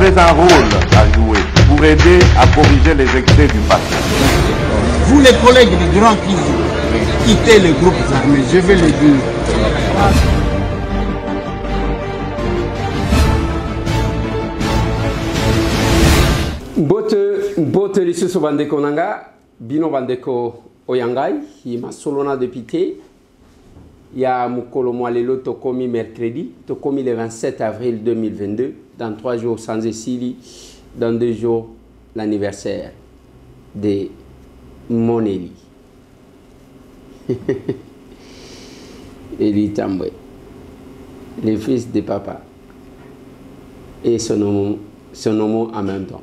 avez un rôle à jouer pour aider à corriger les excès du passé. Vous les collègues des grands qui quittez les groupes armés, je vais le dire. Bote lisusu bandeko nanga bino bandeko oyangai ima solona député ya mukolo mwalelo tokomi mercredi tokomi le 27 avril 2022 dans 3 jours sans esili dans 2 jours l'anniversaire de mon Eli Eli Tambwe, le fils de papa et son nom en même temps.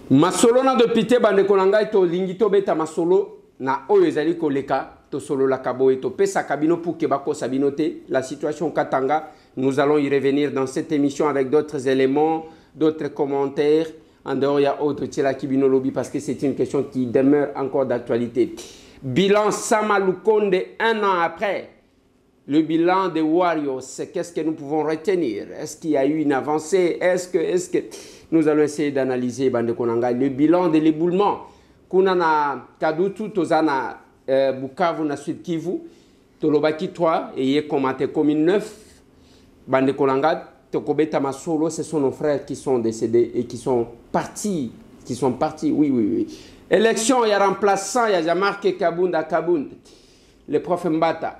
Masolo na député bandeko nangai to lingi to beta masolo na oyo ezali koleka to solo la kaboe to pesa kabino pour que bako sabinote la situation Katanga. Nous allons y revenir dans cette émission avec d'autres éléments, d'autres commentaires. En dehors, il y a autre Tchela Kibino Lobby parce que c'est une question qui demeure encore d'actualité. Bilan Sama Lukonde 1 an après. Le bilan des Warriors, c'est qu'est-ce que nous pouvons retenir? Est-ce qu'il y a eu une avancée? Est-ce que nous allons essayer d'analyser le bilan de l'éboulement? Kunana Kadutu, Tozana Bukavu, na Sud Kivu, Tolobaki 3 et Yekomate commune 9, Bandekolanga, Tokobeta Masolo, ce sont nos frères qui sont décédés et qui sont partis. Oui. Élection, il y a remplaçant, il y a Jamarke Kabunda. Le prof Mbata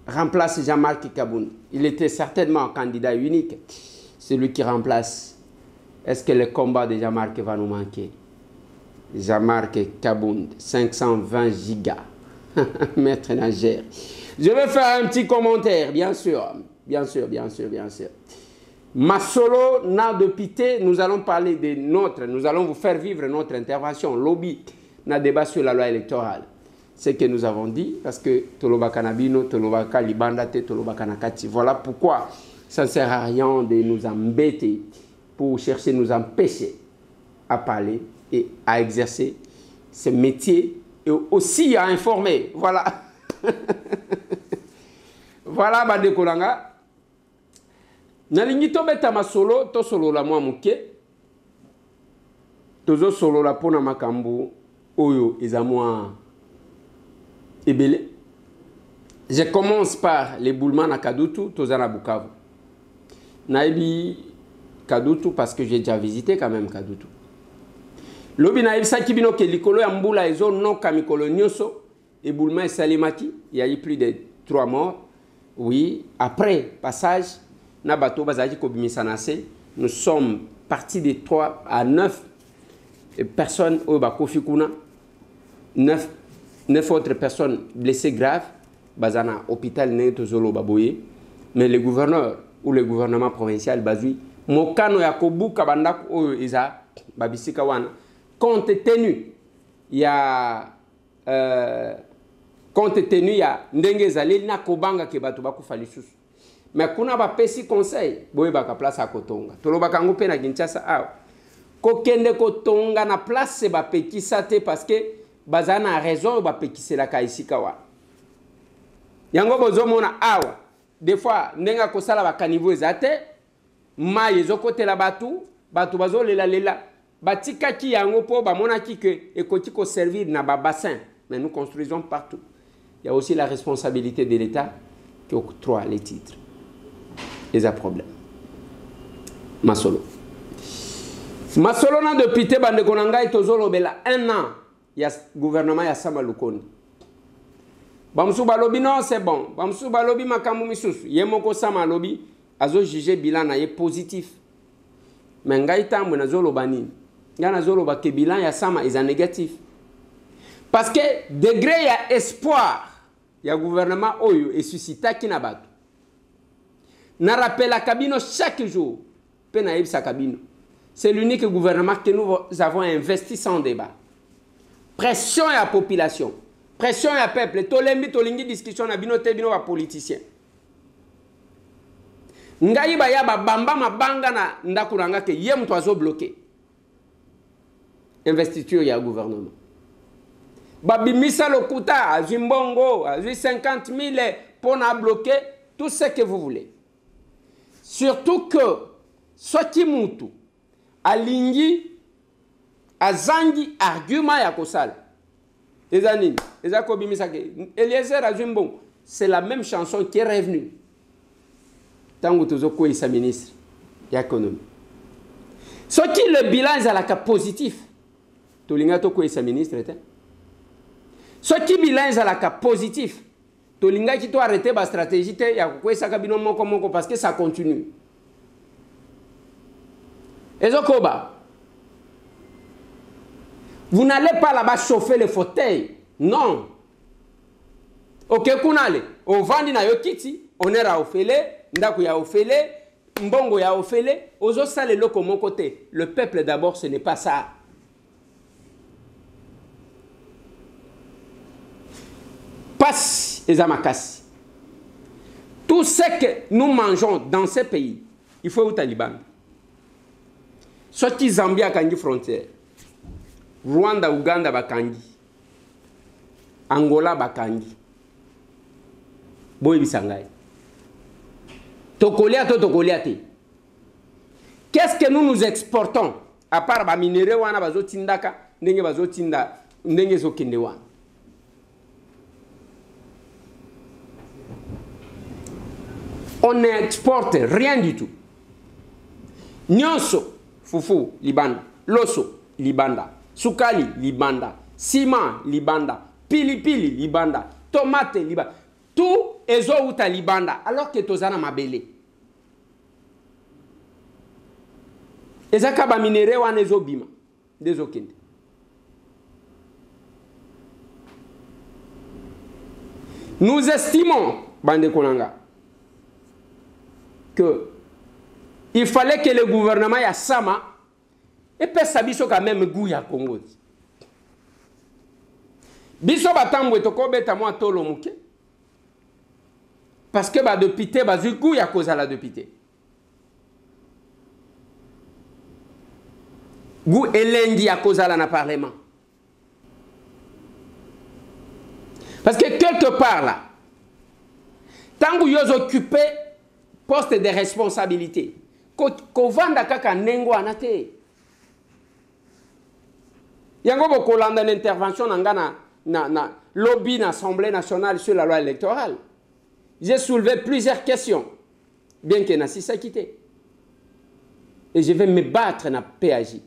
remplace Jean-Marc Kabound. Il était certainement candidat unique. Celui qui remplace. Est-ce que le combat de Jean-Marc va nous manquer? Jean-Marc Kabound, 520 gigas. Maître nageur. Je vais faire un petit commentaire, bien sûr. Masolo, na de pité, nous allons parler de nous allons vous faire vivre notre intervention. Lobby, na débat sur la loi électorale. Ce que nous avons dit, parce que Tolobaka Nabino, Tolobaka Libandate, Tolobaka Nakati. Voilà pourquoi ça ne sert à rien de nous embêter pour chercher nous empêcher à parler et à exercer ce métier et aussi à informer. Voilà. Voilà, Bande Kolanga. Nalingi tobeta masolo, to solo la mwa muke. Tozo solo la pona makambu, oyo ezamwa. Ebele. Je commence par l'éboulement à Kadutu, Tozana Bukavu. Naïbi Kadutu parce que j'ai déjà visité quand même Kadutu. Lobi naïbi sakibino ke likolo ya mbula ezo no kamikolo nyoso éboulement et salimaki, il y a eu plus de 3 morts. Oui, après passage na bato bazaki kobimisanase, nous sommes partis de 3 à 9 personnes au Bakofikuna. 9 autres personnes blessées graves, bazana hôpital Netozolo Baboye, mais le gouverneur ou le gouvernement provincial bazui, mokano yakobu kabanda o iza babisika wana, compte tenu ya ndenge zali na kobanga ke bato bakufa lisusu. Mais kuna ba pesi conseil, boye baka place à Kotonga. Tolobaka ngope na Kinshasa aw. Kokende Kotonga na place ba pekisa te parce que bazana raison ba pekise la kaisika wa yango bozo mona awa des fois ndenga kosala ba kanivo ezate mai ezokote la batu bazo lela batika ki yango po ba mona ki que ekoti ko servir na ba bassin, mais nous construisons partout. Il y a aussi la responsabilité de l'État qui octroie les titres. Les a problème. Masolo na depuis te bande konanga itozolo bela 1 an. Il y a le gouvernement, il y a Sama Lukonde. Bamsou Balobi, non, c'est bon. Bamsou Balobi, Makamu Misusu. Yemoko Sama Lobi, azo jugé bilan na positif. Mais ngaïta mwen azolo bani. Nga nazolo ba ke bilan ya Sama est négatif. Parce que degré il y a espoir. Il y a gouvernement oyo et suscita kinabatu. Na rappelle la cabine chaque jour. Penaïb sa cabine. C'est l'unique gouvernement que nous avons investi sans débat. Pression à la population, pression à la peuple, tolembi tolingi discussion na bino te bino ba politicien. Ngai ba ya ba bamba mabanga na ndakuranga ke yem toazo bloqué. Investiture ya gouvernement. Ba bimisa lokuta a Zimbongo, a 50 000 pour na bloquer tout ce que vous voulez. Surtout que soki mutu alingi azangi argument ya kosala eza nini eza kobimisake Eliezer Azumbon c'est la même chanson qui est revenue tango tozokweyisa ministre ya économie soki le bilan ezalaka positif tolinga tokweyisa ministre te soki bilan ezalaka positif tolingaki to arrêter ba stratégie te ya kokweyisaka bino moko moko parce que ça continue ezokoba vous n'allez pas là-bas chauffer le fauteuil non ok kunale ovandi na yokiti onera ofele ndaku ya ofele mbongo ya ofele ozo sale loko mon côté le peuple d'abord ce n'est pas ça passe ezamakasi tout ce que nous mangeons dans ces pays il faut au Taliban soki Zambie akangi frontière Rwanda Uganda bakangi Angola bakangi boy bisangai tokolia to tokolia te qu'est-ce que nous exportons à part ba minéraux wana bazotindaka ndenge bazotinda ndenge zokende wana on n'exporte rien du tout nyonso fufu libanda loso libanda sukali libanda ciment libanda pilipili libanda tomate libanda tout ezo uta libanda alors que tozana mabele ezaka ba minéraux wana ezo bima dezokende nous estimons bande konanga que il fallait que le gouvernement ya sama et pesa biso quand même goût ya Congo biso batambwe to kobeta mo tolo muke parce que ba député ba goût ya cause la député goût elendi ya cause la na parlement parce que quelque part là tant que vous occupez poste de responsabilité kovanda kaka nengo anate yango bokolanda l'intervention na lobby na Assemblée nationale sur la loi électorale j'ai soulevé plusieurs questions bien que na sisa quitté et je vais me battre na PAJ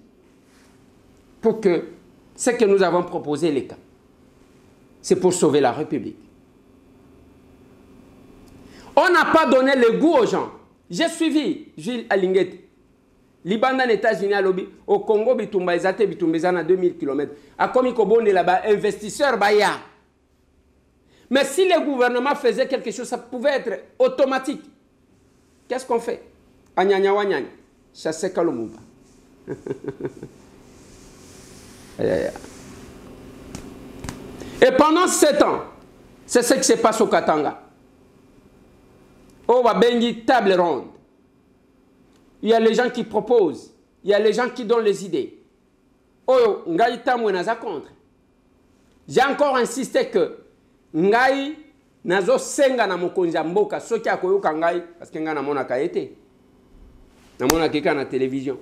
pour que ce que nous avons proposé les cas c'est pour sauver la République. On n'a pas donné le goût aux gens. J'ai suivi Gilles Alingeti. Liban dans les États-Unis à lobby. Au Congo, Bitumba, Ezate, Bitumba, à 2000 km. À Komikobone, là-bas, investisseur, Baya. Mais si le gouvernement faisait quelque chose, ça pouvait être automatique. Qu'est-ce qu'on fait? Anyanya wanyanya. Chasse Kalomumba. Et pendant 7 ans, c'est ce qui se passe au Katanga. Oh, Babengi, table ronde. Il y a les gens qui proposent. Il y a les gens qui donnent les idées. Oh, Ngai Tamwenaza contre. J'ai encore insisté que Ngai Nazo Senga na mokonja mboka soki akoyoka Ngai parce que Ngai na mona kaete. Na mona keka na télévision.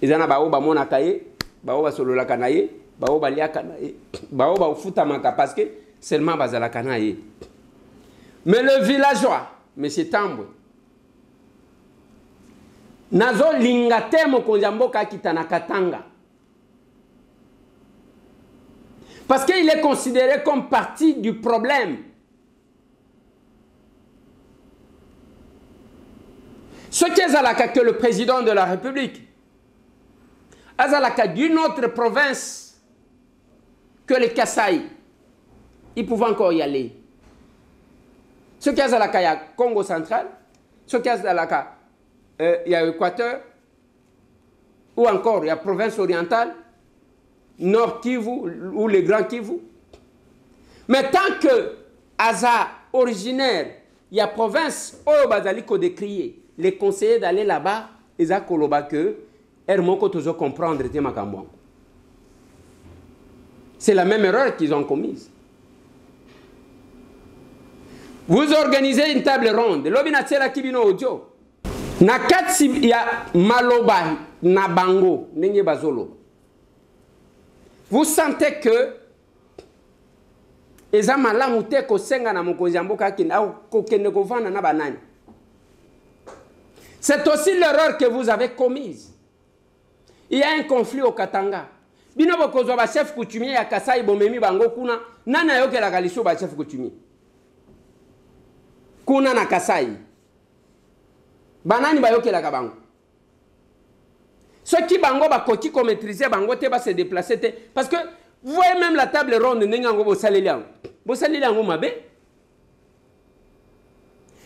Ezana bao ba mona kaye, bao ba solo la kanaye, bao ba liaka naye, bao ba futa maka parce que seulement bazala kanaye. Mais le villageois, M. Tambwe, nazo lingate mokonja mboka kitana Katanga. Parce qu'il est considéré comme partie du problème. Ce qui est Zalaka que le président de la République, Azalaka d'une autre province que les Kasaï, ils pouvaient encore y aller. Ce qui est Zalaka, il y a Congo central, ce qui est Zalaka, il y a Équateur, ou encore il y a province orientale, Nord Kivu ou les Grands Kivu. Mais tant que Aza originaire, il y a province, oh bazaliko décrié, les conseillers d'aller là-bas, ils ont koloba que Hermoko toujours comprendre te makambo. C'est la même erreur qu'ils ont commise. Vous organisez une table ronde, l'obinatsela kibino audio. Na kati ya maloba na bango ndenge bazolo. Vous sentez que eza malamu te ko senga na mokonzi ya mboka kinda ko kende ko vana na banani. C'est aussi l'erreur que vous avez commise. Il y a un conflit au Katanga. Bino bokozwa ba chef coutumier ya Kasai bomemi bango kuna nana yokela kaliso ba chef coutumier. Kuna na Kasai. Banani ba yokela ka bango. Ceux qui bango ba koti ko maîtriser bango te ba se déplacer te parce que vous voyez même la table ronde nengango bo saleliango. Bo saleliango mabe.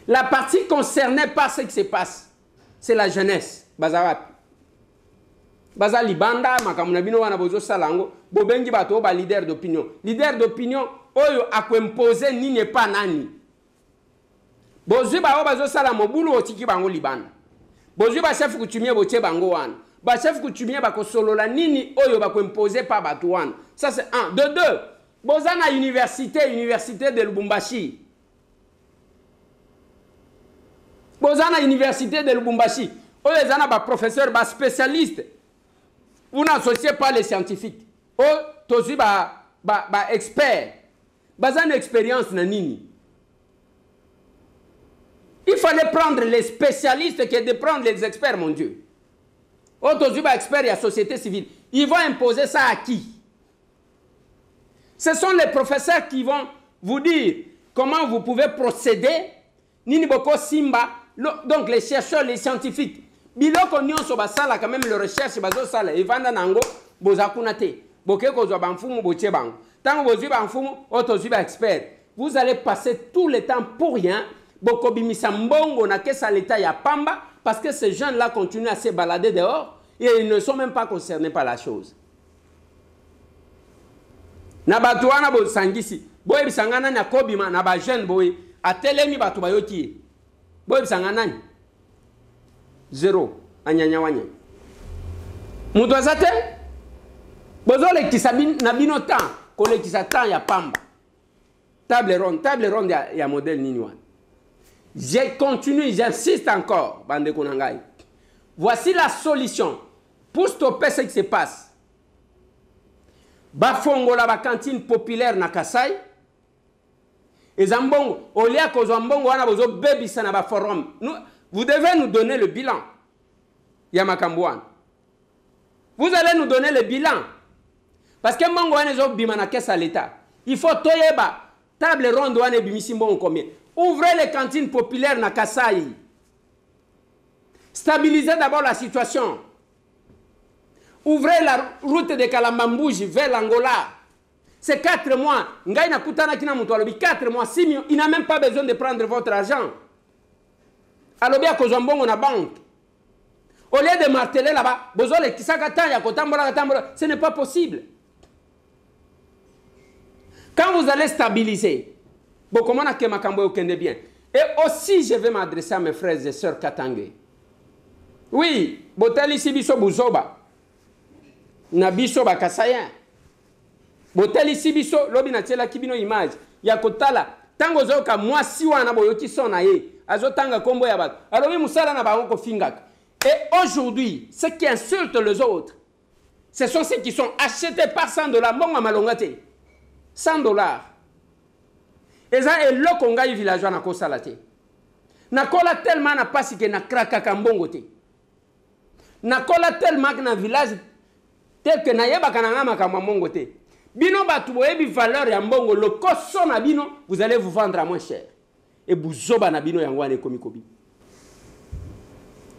La partie concernée par ce qui se passe, c'est la jeunesse. Bazawat. Baza libanda makamuna bino wana bozo salango bobengi bato ba leader d'opinion. Leader d'opinion oyo akwemposer ni ne pas nani. Bozo ba bazo sala mobulu otiki bango libanda. Bozo ba chef coutumier botie bango wana. Ba chef coutumier ba ko solola nini oyo ba kwemposer pa bato wana. Ça c'est un. De deux, boza na université de Lubumbashi. Boza na université de Lubumbashi. Oyo zana ba professeur ba spécialiste. Vous n'associez pas les scientifiques. Oh, tosi ba expert. Bazan expérience na nini. Il fallait prendre les spécialistes que de prendre les experts, mon Dieu. Oh, tosi ba expert et la société civile. Ils vont imposer ça à qui? Ce sont les professeurs qui vont vous dire comment vous pouvez procéder. Nini boko simba. Donc les chercheurs, les scientifiques. Biloko nyonso basala quand même le recherche bazo sala evanda nango bozakuna te boke kozwa bamfumu botie bango tango bozwi bamfumu otozwi ba expert vous allez passer tout le temps pour rien boko bimisa mbongo na kesa l'état ya pamba parce que ces jeunes là continuent à se balader dehors et ils ne sont même pas concernés par la chose na batu wana bo sangisi boye bisangana na kobima na ba jeune boye atelemi batu bayoti boye bisangana nani zéro anyanya wanya mutu azate bozole kisabi na bino temps kole kisatan ya pamba table ronde ya modèle nini wana je continue j'insiste encore bande konangai voici la solution pour stopper ce qui se passe bafongola ba cantine populaire na Kasai ezambongo olia kozwa mbongo wana bozo bebisa na ba forum vous devez nous donner le bilan. Yamakambouane. Vous allez nous donner le bilan. Parce que Mangouane est bimana à l'État. Il faut toyeba. Table ronde ouane bimisimbo combien. Ouvrez les cantines populaires na Kasai. Stabilisez d'abord la situation. Ouvrez la route de Kalambambouji vers l'Angola. C'est 4 mois. Ngaïna Koutana Kina Moutoualobi, 4 mois, 6 millions. Il n'a même pas besoin de prendre votre argent. Alobi a kozambongo na banque. Au lieu de marteler là-bas, bozole kisakata ya kotambola katambola, ce n'est pas possible. Quand vous allez stabiliser, bon comment na kemakambo okende bien. Et aussi je vais m'adresser à mes frères et sœurs katangé. Oui, botali sibiso buzoba. Na biso ba kasaya. Botali sibiso lobi na tela kibino image ya kotala tango zoka mwasi wana boyoki sona ye. Azotanga kombo ya bato. Alors oui musala na bango fingaka. Et aujourd'hui, ceux qui insultent les autres, ce sont ceux qui sont achetés par $100 bon à malongate. $100. Et ça est le konga y villageois na ko salate. Na kola tellement na pasi que na kraka kambongo te. Na kola tellement na village tel que na yeba kananga makambo te. Bino batu boyebi valeur ya mbongo le koso na bino, vous allez vous vendre à moins cher. Et buzoba na bino yango ane komi kobi.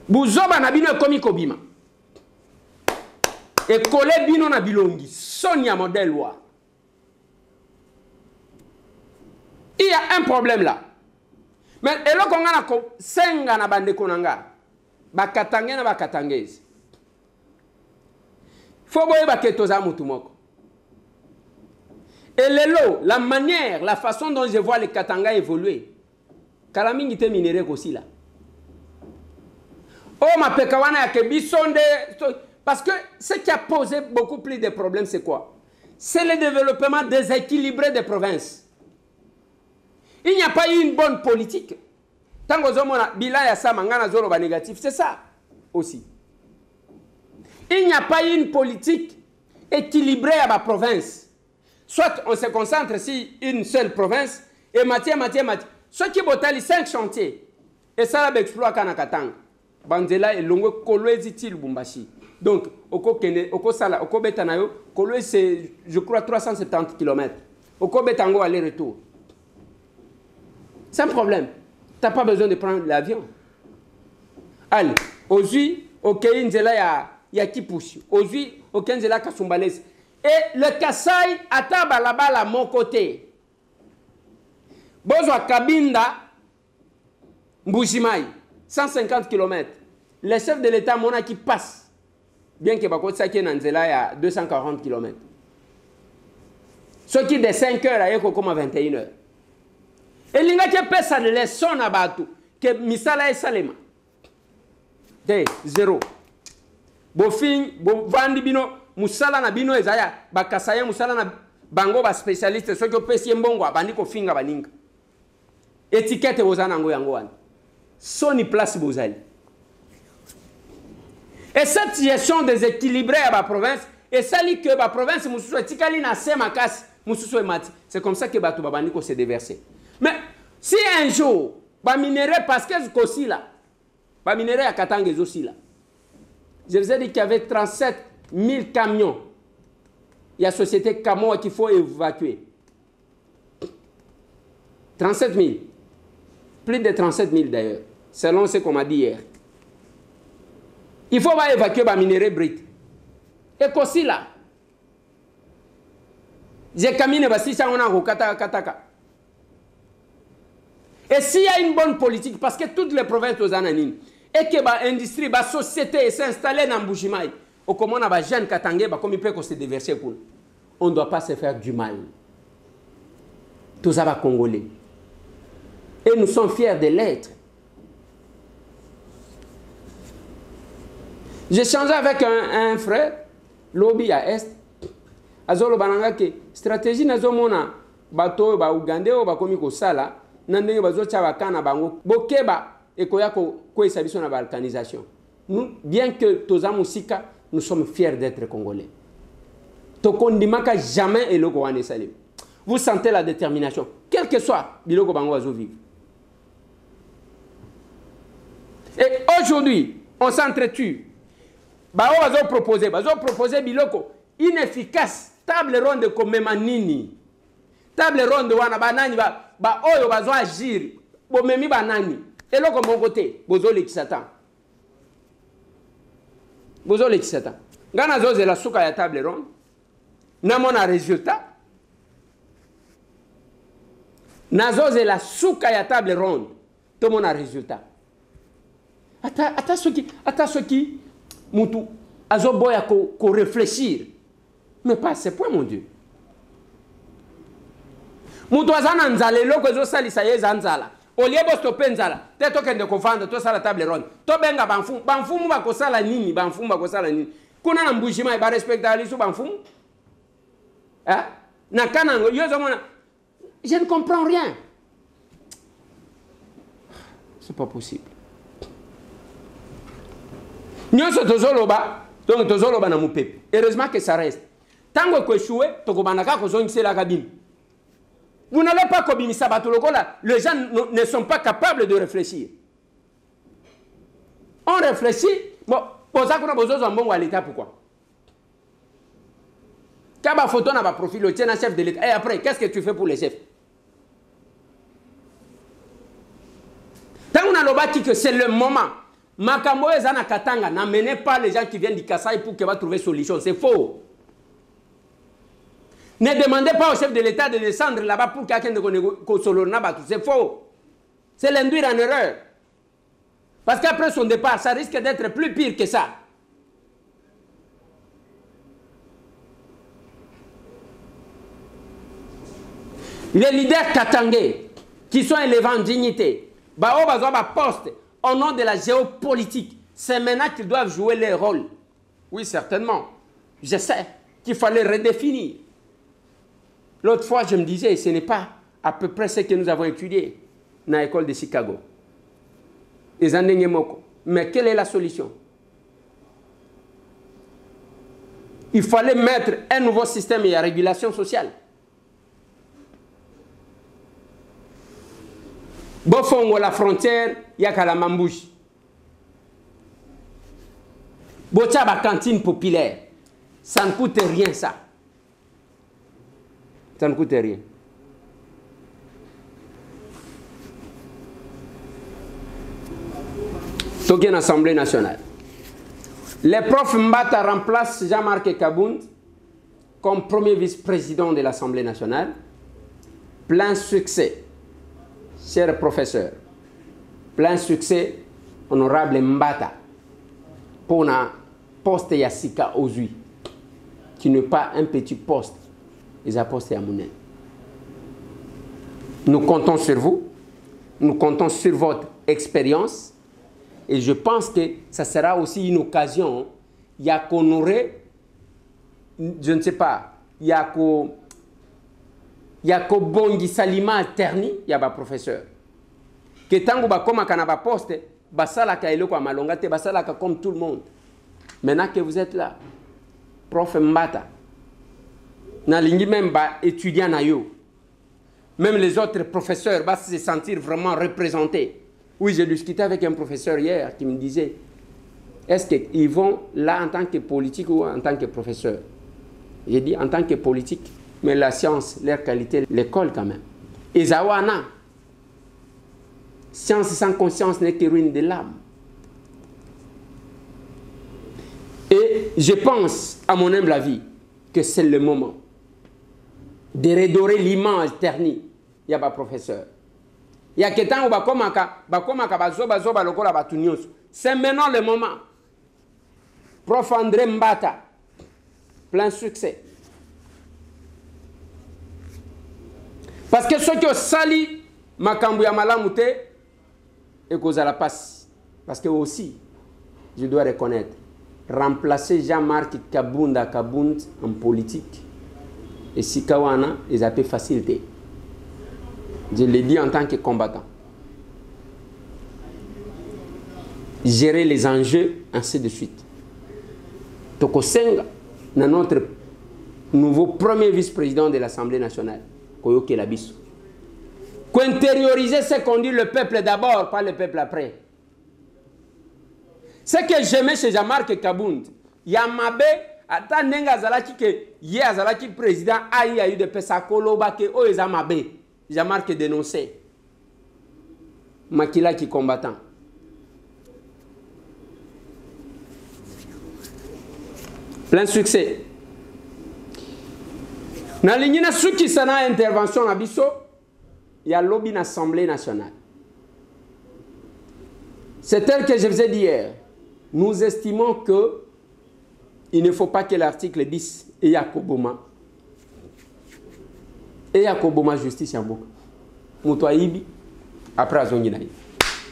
Buzoba na bino komi kobima. Et kole bino na bilongi. Sonia modèle wa. Il y a un problème là. Mais elo konga na ko senga na bande konanga. Ba katangé na ba katangese. Faut boye ba ketoza mutu moko. Et la manière, la façon dont je vois les Katanga évoluer. Kalamingi te minéré aussi là. Oh ma pekawana ya kebisonde. Parce que ce qui a posé beaucoup plus de problèmes, c'est quoi? C'est le développement déséquilibré des provinces. Il n'y a pas eu une bonne politique. Tant que zomona bila ya sa mangana zolo ba négatif, c'est ça aussi. Il n'y a pas une politique équilibrée à ma province. Soit on se concentre sur une seule province et matière. Ceux qui botali 5 chantiers et ça va exploiter Kanakatang. Banzela et longo kolwezi til Lubumbashi. Donc oko sala oko betanayo kolwezi c'est je crois 370 km. Oko betango aller-retour. Sans problème. Tu n'as pas besoin de prendre l'avion. Allez, aujourd'hui, ok, nzela ya Kipushi. Aujourd'hui, ok, nzela Kasumbalès. Et le Kassai ataba là-bas à mon côté. Bozwa Kabinda, Mbujimaï, 150 km. Les chefs de l'État mona qui passent. Bien que Bako Tsaki Nanzela ya 240 km. Ce qui de 5 heures à Eko comme à 21 heures. Et l'inga qui pèse sa leçon à Batu, que Misala et Salema. De zéro. Bofing, bo vandi bino, Musala na bino ezaya, bakasaya Musala na bango ba spécialiste, ceux qui pèsent mbongo, bandi ko finga baninga. Étiquette bozana ngo yango wan. Soni place bozali. Et cette gestion déséquilibrée à la province, et ça dit que la province, c'est comme ça que Batou Babaniko s'est déversé. Mais si un jour, ba minerai parce que c'est aussi là, ba minerai à Katanga est aussi là. Je vous ai dit qu'il y avait 37 000 camions. Il y a la société Camo qu'il faut évacuer. 37 000. Plus de 37 000 d'ailleurs, selon ce qu'on m'a dit hier. Il faut évacuer les minéraux bruts. Et qu'aussi là, j'ai caminé basi ça on a kataka. Et s'il y a une bonne politique, parce que toutes les provinces aux ananines, et que l'industrie, la société s'installer dans Mbujimaï, au comment on a des jeunes katangé, comme il peut se déverser pour nous. On ne doit pas se faire du mal. Tout ça va congolais. Et nous sommes fiers de l'être. J'ai changé avec un frère, lobby à Est. Azolo bananga ke stratégie na zomona bato ba Uganda o ba komi ko sala na ndenge bazo tcha kana bango bokeba ekoya ko esabiso na balkanisation. Nous bien que toza musika, nous sommes fiers d'être congolais. To kondimaka jamais eloko wane salim. Vous sentez la détermination, quel que soit biloko bango azo vivre. Et aujourd'hui, on s'entretue. Bao bazo proposer biloko inefficace. Table ronde comme manini. Table ronde wana banani ba oyo bazo agir. Bo memi banani. Et là comme mon côté, bozo le kisatan. Bozo le kisatan. Ngana zoze la souka ya table ronde. Na mona résultat. Na zoze la souka ya table ronde. To mona résultat. Ata soki mutu azo boya ko réfléchir. Mais pas ce point, mon Dieu. Moutouazana nzale loko zo sali saye zanzala. Oliebo stoppe nzala. Te token de kofanda to sala table ronde. To benga banfumu. Banfumu ba kosala nini? Banfumu ba kosala nini? Kuna na Mbujimaï ba respecta alisu banfumu? Hein? Na kanango yozo mona. Je ne comprends rien. C'est pas possible. Nyonso tozoloba, donc tozoloba na mupepe. Heureusement que ça reste. Tango ko échoué, tokobanaka ko zongise la cabine. Vous n'allez pas kobimisa batoloko là. Les gens ne sont pas capables de réfléchir. On réfléchit, bon, posa kuna bozozo mbongo à l'état pourquoi? Kaba photo na ba profil le tien chef de l'État. Et après, qu'est-ce que tu fais pour les chefs? Tango na lobaki que c'est le moment. Makambo ezana katanga n'amenez pas les gens qui viennent du Kassai pour qu'ils va trouver solution, c'est faux. Ne demandez pas au chef de l'État de descendre là-bas pour quelqu'un de Solonabatu. C'est faux. C'est l'induire en erreur. Parce qu'après son départ, ça risque d'être plus pire que ça. Les leaders katangais qui sont élevés en dignité, bao bazo ba poste au nom de la géopolitique, c'est maintenant qu'ils doivent jouer leur rôle. Oui, certainement. Je sais qu'il fallait redéfinir. L'autre fois, je me disais, ce n'est pas à peu près ce que nous avons étudié dans l'école de Chicago. Mais quelle est la solution? Il fallait mettre un nouveau système et à régulation sociale. Bofongo la frontière, il y a qu'à la Mambouche. Bochaba cantine populaire. Ça ne coûte rien, ça. Ça ne coûte rien. Token Assemblée nationale. Les profs Mbata remplacent Jean-Marc Kabound comme premier vice-président de l'Assemblée nationale. Plein succès, chers professeurs. Plein succès, honorable Mbata, pour un poste Yassika Ozui, qui n'est pas un petit poste, ils ont posté à Mounen. Nous comptons sur vous, nous comptons sur votre expérience. Et je pense que ça sera aussi une occasion. Il y a qu'on aurait, je ne sais pas, il y a qu'au Bongi Salima Alterni, il y a un professeur. Que tant que comme un poste, basala ka eloko malongate, basala ka comme tout le monde. Maintenant que vous êtes là, prof Mbata, na lingi même étudiant na yo, même les autres professeurs vont se sentir vraiment représentés. Oui, j'ai discuté avec un professeur hier qui me disait, est-ce qu'ils vont là en tant que politique ou en tant que professeur? J'ai dit en tant que politique, mais la science, leur qualité, l'école quand même. Et Zawana, science sans conscience n'est que ruine de l'âme. Et je pense, à mon humble avis, que c'est le moment de redorer l'image ternie. Il n'y a pas professeur. Il y a quelqu'un qui c'est maintenant le moment. Prof André Mbata, plein succès. Parce que ceux qui ont sali Makambu Yamalamute et cause à la passe. Parce que aussi, je dois reconnaître, remplacer Jean-Marc Kabound en politique et Sikawana, ils avaient facilité. Je l'ai dit en tant que combattant. Gérer les enjeux, ainsi de suite. Tokosenga, notre nouveau premier vice-président de l'Assemblée nationale, Koyoke Labiso. Qu'intérioriser ce qu'on dit le peuple d'abord, pas le peuple après. Ce que j'aimais chez Jean-Marc Kabound, Yamabe, attendez, Zalaki que hier Zalaki président a eu de Pesakolo Bake, Oezamabe. Jean-Marc dénoncé. Makila qui combattant. Plein succès. Dans l'Union qui s'en a intervention à Bisso, il y a lobby dans l'Assemblée nationale. C'est tel que je vous ai dit hier. Nous estimons que il ne faut pas que l'article 10 et Yakoboma et Yakoboma justice en boucle. Moutoua Ibi, après Azonginaye.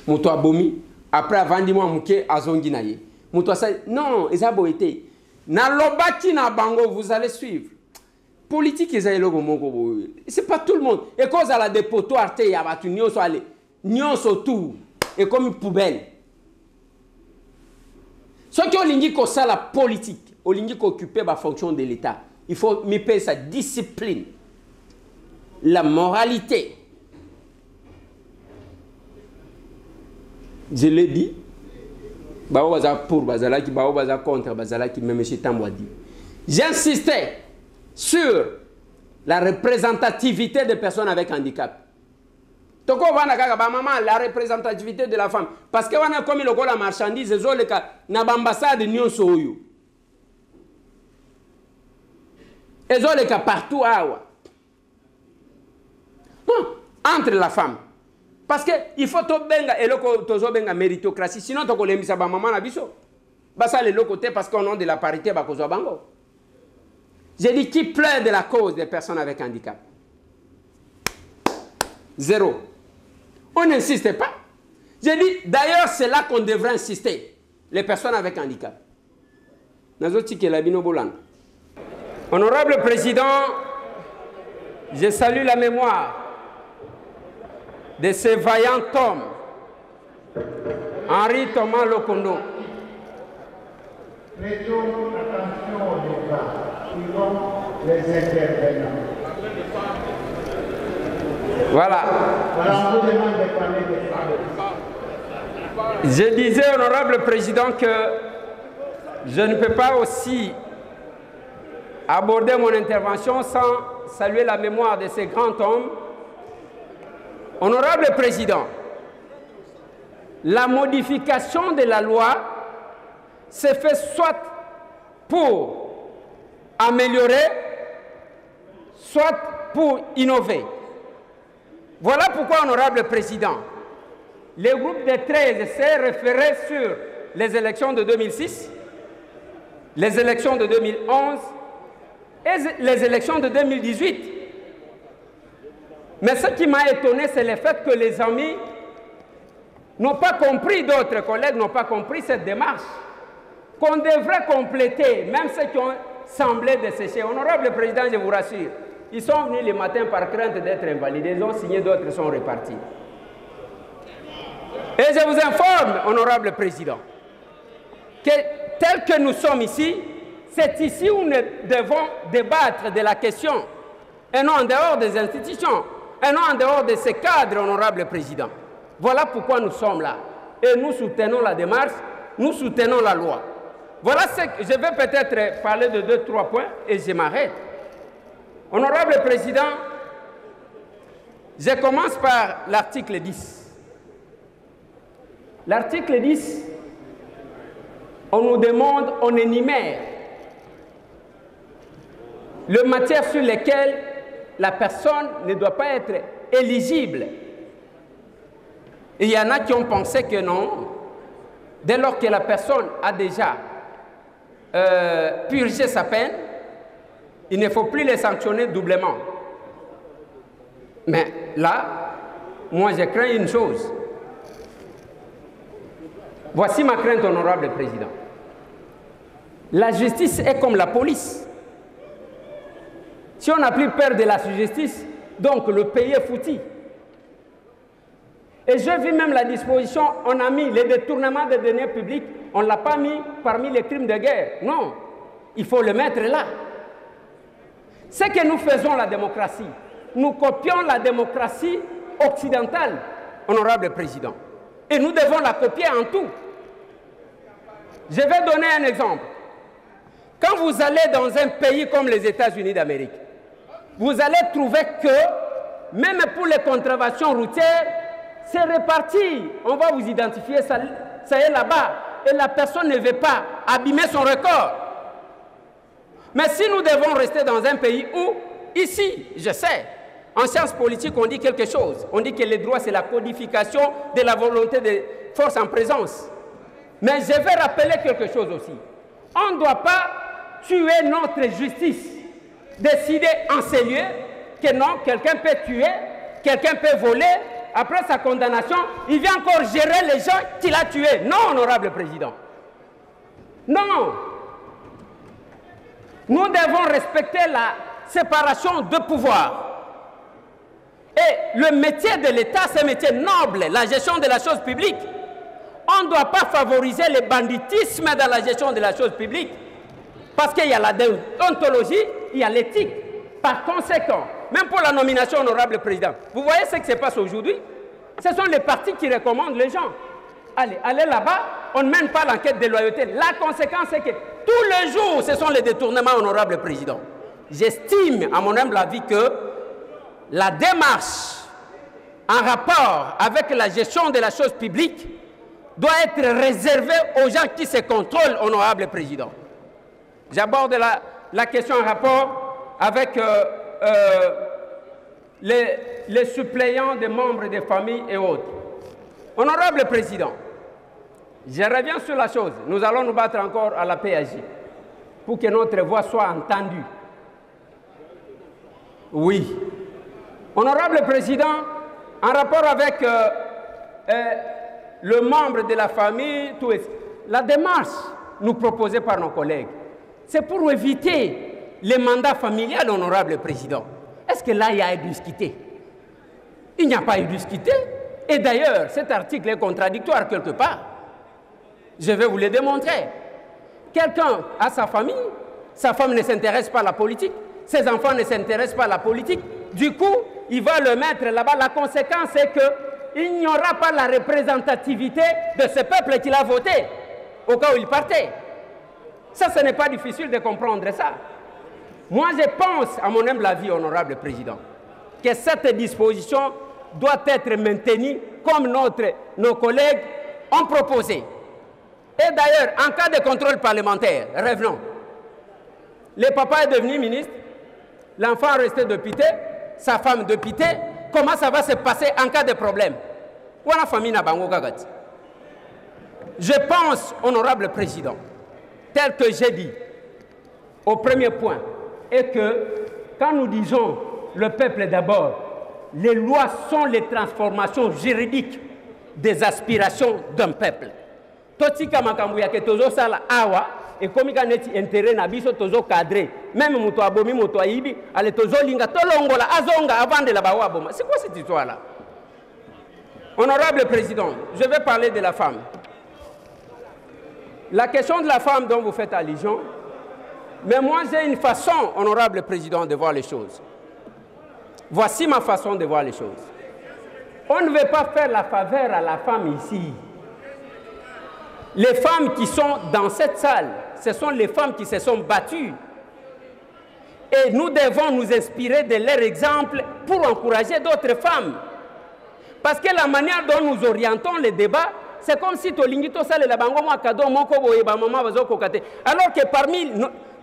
Moutoua Bomi, après Avandimo Mouké, Azonginaye. Moutoua Say, non, ils ont été. Na lobaki na bango, vous allez suivre. Politique, ils ont c'est pas tout le monde. Et quand vous avez des poteaux artés, il y a des nions allés. Nions autour. Et comme une poubelle. Ceux qui ont l'indiqué que ça, la politique, ont l'indiqué qu'occuper la fonction de l'État, il faut payer sa discipline. La moralité. Je l'ai dit. J'insistais sur la représentativité des personnes avec handicap. La représentativité de la femme. Parce que on a comme la marchandise, l'ambassade de Soyo. Et les cas partout. Entre la femme. Parce qu'il faut que méritocratie. Sinon, tu as mis sa maman à biso. Ça, le côté parce qu'on a de la parité. J'ai dit qui plaide de la cause des personnes avec handicap. Zéro. On n'insiste pas. J'ai dit, d'ailleurs, c'est là qu'on devrait insister. Les personnes avec handicap. Honorable Président, je salue la mémoire de ces vaillants hommes Henri Thomas Lokondo. Prêtons attention au débat, suivons les intervenants. Voilà. Voilà, on vous demande de parler des femmes. Je disais, honorable président, que je ne peux pas aussi aborder mon intervention sans saluer la mémoire de ces grands hommes. Honorable président, la modification de la loi se fait soit pour améliorer, soit pour innover. Voilà pourquoi, honorable président, le groupe des 13 s'est référé sur les élections de 2006, les élections de 2011 et les élections de 2018. Mais ce qui m'a étonné, c'est le fait que les amis n'ont pas compris, d'autres collègues n'ont pas compris cette démarche, qu'on devrait compléter, même ceux qui ont semblé dessécher. Honorable président, je vous rassure, ils sont venus le matin par crainte d'être invalidés, ils ont signé, d'autres sont repartis. Et je vous informe, honorable président, que tel que nous sommes ici, c'est ici où nous devons débattre de la question, et non en dehors des institutions, et non en dehors de ces cadres, honorable président. Voilà pourquoi nous sommes là. Et nous soutenons la démarche, nous soutenons la loi. Voilà ce que je vais peut-être parler de 2-3 points et je m'arrête. Honorable président, je commence par l'article 10. L'article 10, on nous demande, on énumère les matières sur lesquelles la personne ne doit pas être éligible. Et il y en a qui ont pensé que non, dès lors que la personne a déjà purgé sa peine, il ne faut plus les sanctionner doublement. Mais là, moi je crains une chose. Voici ma crainte, honorable président. La justice est comme la police. Si on n'a plus peur de la justice, donc le pays est foutu. Et je vis même la disposition, on a mis les détournements des deniers publics, on ne l'a pas mis parmi les crimes de guerre. Non, il faut le mettre là. C'est que nous faisons la démocratie. Nous copions la démocratie occidentale, honorable président. Et nous devons la copier en tout. Je vais donner un exemple. Quand vous allez dans un pays comme les États-Unis d'Amérique, vous allez trouver que, même pour les contraventions routières, c'est réparti. On va vous identifier, ça est là-bas. Et la personne ne veut pas abîmer son record. Mais si nous devons rester dans un pays où, ici, je sais, en sciences politiques, on dit quelque chose. On dit que les droits, c'est la codification de la volonté des forces en présence. Mais je vais rappeler quelque chose aussi. On ne doit pas tuer notre justice. Décider en ces lieux que non, quelqu'un peut tuer, quelqu'un peut voler. Après sa condamnation, il vient encore gérer les gens qu'il a tués. Non, honorable président. Non. Nous devons respecter la séparation de pouvoir. Et le métier de l'État, c'est un métier noble, la gestion de la chose publique. On ne doit pas favoriser le banditisme dans la gestion de la chose publique. Parce qu'il y a la déontologie, il y a l'éthique. Par conséquent, même pour la nomination honorable président, vous voyez ce qui se passe aujourd'hui? Ce sont les partis qui recommandent les gens. Allez là-bas, on ne mène pas l'enquête de loyauté. La conséquence, c'est que tous les jours, ce sont les détournements, honorable président. J'estime, à mon humble avis, que la démarche en rapport avec la gestion de la chose publique doit être réservée aux gens qui se contrôlent, honorable président. J'aborde la question en rapport avec les suppléants des membres des familles et autres. Honorable président, je reviens sur la chose. Nous allons nous battre encore à la PAJ pour que notre voix soit entendue. Oui. Honorable président, en rapport avec le membre de la famille, la démarche nous proposée par nos collègues, c'est pour éviter les mandats familiaux, honorable président. Est-ce que là, il y a eu discuté? Il n'y a pas eu discuté. Et d'ailleurs, cet article est contradictoire quelque part. Je vais vous le démontrer. Quelqu'un a sa famille, sa femme ne s'intéresse pas à la politique, ses enfants ne s'intéressent pas à la politique. Du coup, il va le mettre là-bas. La conséquence est qu'il n'y aura pas la représentativité de ce peuple qu'il a voté au cas où il partait. Ça, ce n'est pas difficile de comprendre ça. Moi, je pense, à mon humble avis, honorable président, que cette disposition doit être maintenue comme nos collègues ont proposé. Et d'ailleurs, en cas de contrôle parlementaire, revenons. Le papa est devenu ministre, l'enfant est resté député, sa femme députée. Comment ça va se passer en cas de problème? Je pense, honorable président, tel que j'ai dit au premier point, est que quand nous disons le peuple d'abord, les lois sont les transformations juridiques des aspirations d'un peuple. Totika makambu yake tozo sala awa et comme quand neti intérêt na biso tozo cadré même muto abomi muto aibi ale tozo linga tolongola azonga avant de la bawa boma. C'est quoi cette histoire là? Honorable président, je vais parler de la femme. La question de la femme dont vous faites allusion, mais moi j'ai une façon, honorable président, de voir les choses. Voici ma façon de voir les choses. On ne veut pas faire la faveur à la femme ici. Les femmes qui sont dans cette salle, ce sont les femmes qui se sont battues. Et nous devons nous inspirer de leur exemple pour encourager d'autres femmes. Parce que la manière dont nous orientons les débats, c'est comme si alors que parmi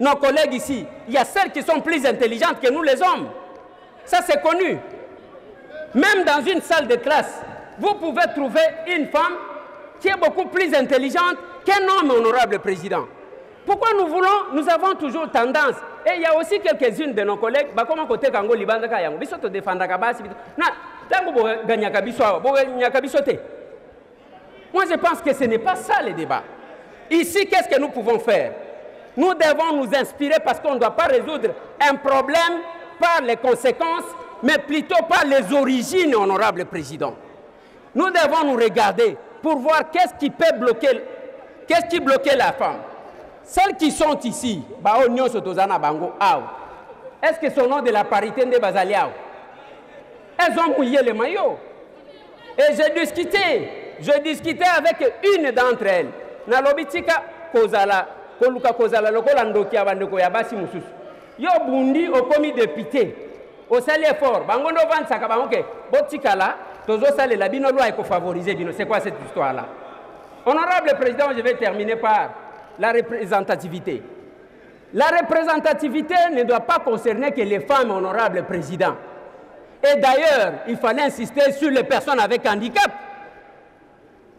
nos collègues ici, il y a celles qui sont plus intelligentes que nous les hommes. Ça c'est connu. Même dans une salle de classe, vous pouvez trouver une femme qui est beaucoup plus intelligente qu'un homme, honorable président. Pourquoi nous avons toujours tendance, et il y a aussi quelques-unes de nos collègues, moi je pense que ce n'est pas ça le débat. Ici, qu'est-ce que nous pouvons faire? Nous devons nous inspirer parce qu'on ne doit pas résoudre un problème par les conséquences, mais plutôt par les origines, honorable président. Nous devons nous regarder pour voir qu'est-ce qui peut bloquer, qu'est-ce qui bloquait la femme. Celles qui sont ici, est-ce que c'est au nom de la parité de Bazaliao? Elles ont mouillé le maillot. Et j'ai discuté avec une d'entre elles. Nalobitika kozala, koluka kozala lokola ndoki abandeko ya basi mususu. Yo bundi okomi député. Au sali effort, bangono vansaka bangoke, botikala, tozo sali la bino loi eko favoriser bino. C'est quoi cette histoire là? Honorable président, je vais terminer par la représentativité. La représentativité ne doit pas concerner que les femmes, honorable président. Et d'ailleurs, il fallait insister sur les personnes avec handicap.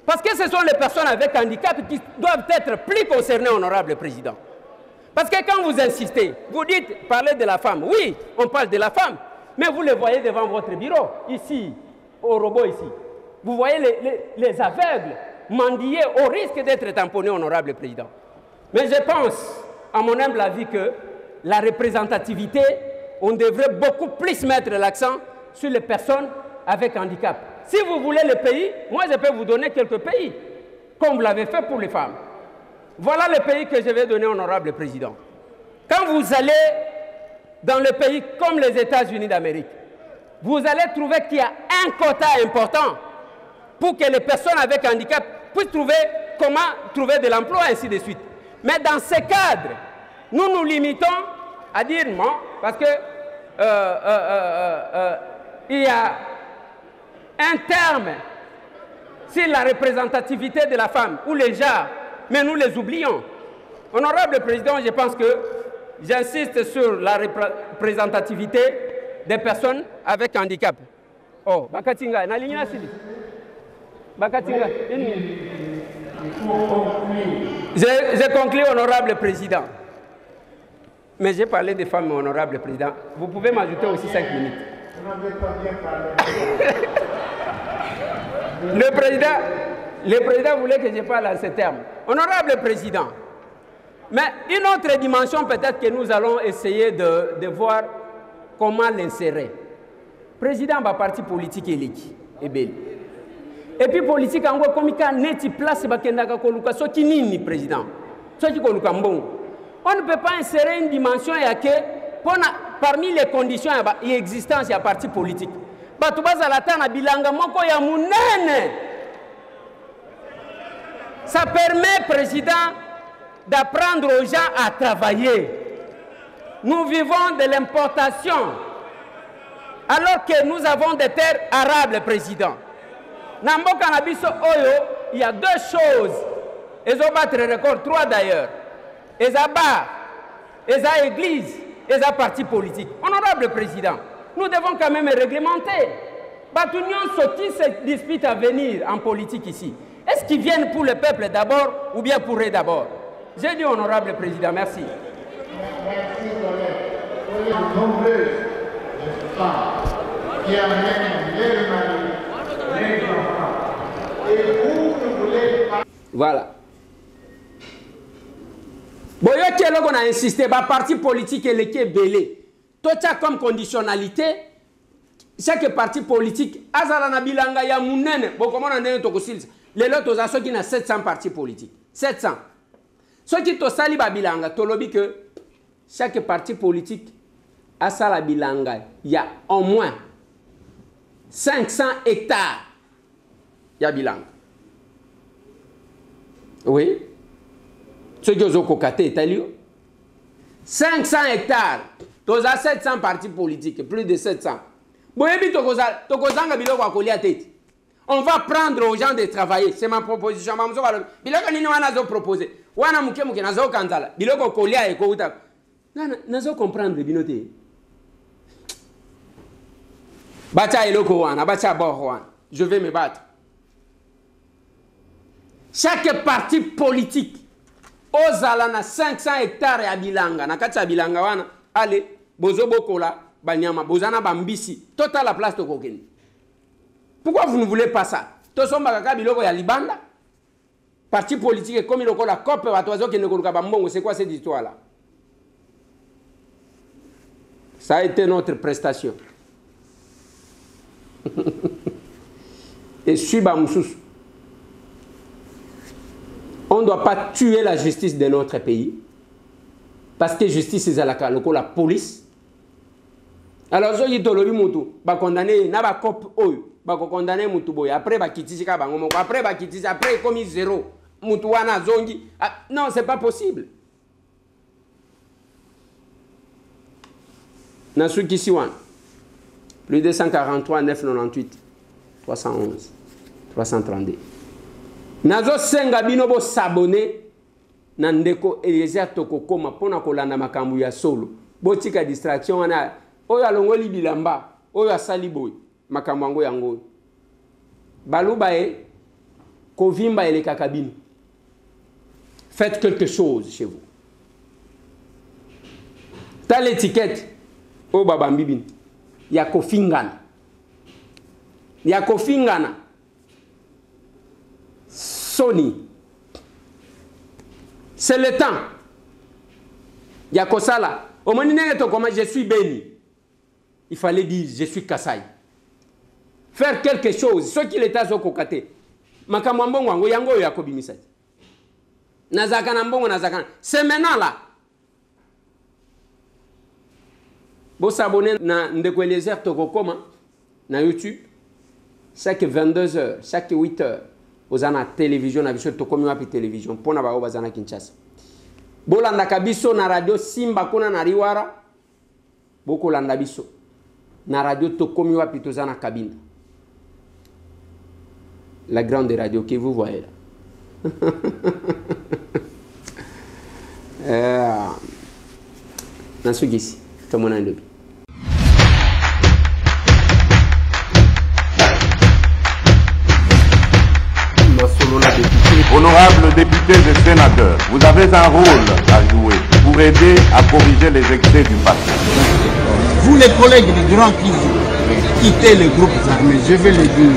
Parce que ce sont les personnes avec handicap qui doivent être plus concernées, honorable président. Parce que quand vous insistez, vous dites, parlez de la femme. Oui, on parle de la femme. Mais vous le voyez devant votre bureau, ici, au robot ici. Vous voyez les aveugles mendier au risque d'être tamponnés, honorable président. Mais je pense, à mon humble avis, que la représentativité, on devrait beaucoup plus mettre l'accent sur les personnes avec handicap. Si vous voulez le pays, moi je peux vous donner quelques pays, comme vous l'avez fait pour les femmes. Voilà le pays que je vais donner, honorable président. Quand vous allez dans le pays comme les États-Unis d'Amérique, vous allez trouver qu'il y a un quota important pour que les personnes avec handicap puissent trouver comment trouver de l'emploi, ainsi de suite. Mais dans ce cadre, nous nous limitons à dire non, parce que il y a un terme sur la représentativité de la femme, ou les gens, mais nous les oublions. Honorable président, je pense que j'insiste sur la représentativité des personnes avec handicap. Oh, Bakatinga, Nalina Sili. Bakatinga, je conclue, honorable président. Mais j'ai parlé des femmes, honorable président. Vous pouvez m'ajouter aussi 5 minutes. Vous n'avez pas bien parlé. Le président voulait que je parle en ces termes. Honorable président, mais une autre dimension peut-être que nous allons essayer de voir comment l'insérer. Président de parti politique est belle. Et puis politique en gros comme il neti place bakendaka koluka soki nini président. Soki koluka mbongo. On ne peut pas insérer une dimension ya que parmi les conditions il y a existence il y a parti politique. Batu bazalata na bilanga moko ya munene. Ça permet président d'apprendre aux gens à travailler. Nous vivons de l'importation alors que nous avons des terres arables, président. Namboka Nabiso Oyo, il y a deux choses. Ils ont battu le record, trois d'ailleurs. Ils ont bar, ils ont église, ils ont parti politique. Honorable président, nous devons quand même réglementer. Batunion Soti se dispute à venir en politique ici. Est-ce qu'ils viennent pour le peuple d'abord ou bien pour eux d'abord? J'ai dit honorable président, merci. Merci, collègue. Nombreux femmes qui amènent les maris, les enfants. Et vous voulez pas. Voilà. Bon, il y a qu'on a insisté, le parti politique est le belé. Tout ça comme conditionnalité, chaque parti politique, Azalana Bilanga ya Mounene, bon, comment on a dit les autres, ceux qui ont 700 partis politiques. 700. Ceux qui ont sali Bilanga, tu as que chaque parti politique a sa bilanga. Il y a au moins 500 hectares. Il y a bilanga. Oui. Ceux qui ont cocaté italien. 500 hectares. Tu as 700 partis politiques. Plus de 700. On va prendre aux gens de travailler. C'est ma proposition. Biloko nini wana zo proposer. Wana muke nazo kanzala. Biloko kolia e ko uta. Nazo comprendre binote. Bacha eloko wana, bacha bo wana. Je vais me battre. Chaque parti politique ozala na 500 hectares ya bilanga. Na kati ya bilanga wana, allez, bozo bokola banyama, bozana bambisi. Total la place to kokeni. Pourquoi vous ne voulez pas ça? Parti politique comme il y a la COP, c'est quoi cette histoire-là? Ça a été notre prestation. Et on ne doit pas tuer la justice de notre pays. Parce que justice est à la police. Alors, je dis que condamné, na ba COP oyo. Condamné Moutou après après commis zéro Moutouana zongi. Non, c'est pas possible. Nasuki Siwan plus de 143 998 311 332. Nazo senga binobo s'abonner na ndeko Eliezer Tokokoma pona kolanda makambu ya solo. Botika distraction wana oyo alongoli bilamba oyo asali boy. Makamwango yango baluba e kovimba ele kakabine. Faites quelque chose chez vous. T'as l'étiquette au babambibine. Ya kofingana. Ya kofingana. Sony. C'est le temps. Ya kosala. Au moment où je suis béni. Il fallait dire je suis Kassai. Faire quelque chose, ce qui l'État a cocaté. Makamwambongo wango yango yakobimisa. Nazakana mbongo nazakana. C'est maintenant là. Vous s'abonnez na Ndeko Eliezer Tokokoma na YouTube. Chaque 22h, chaque 8h, vous avez la télévision, na biso tokomi wapi télévision pour na bao bazana Kinshasa. Bolanda kabiso na radio Simba kuna na Riwara. Boko landa biso. Na radio tokomi wapi tozana kabine. La grande radio que vous voyez là. Dans ce ici, tout le monde a une Honorables députés et sénateurs, vous avez un rôle à jouer pour aider à corriger les excès du passé. Vous les collègues des grands qui quittez les groupes armés, je vais le dire.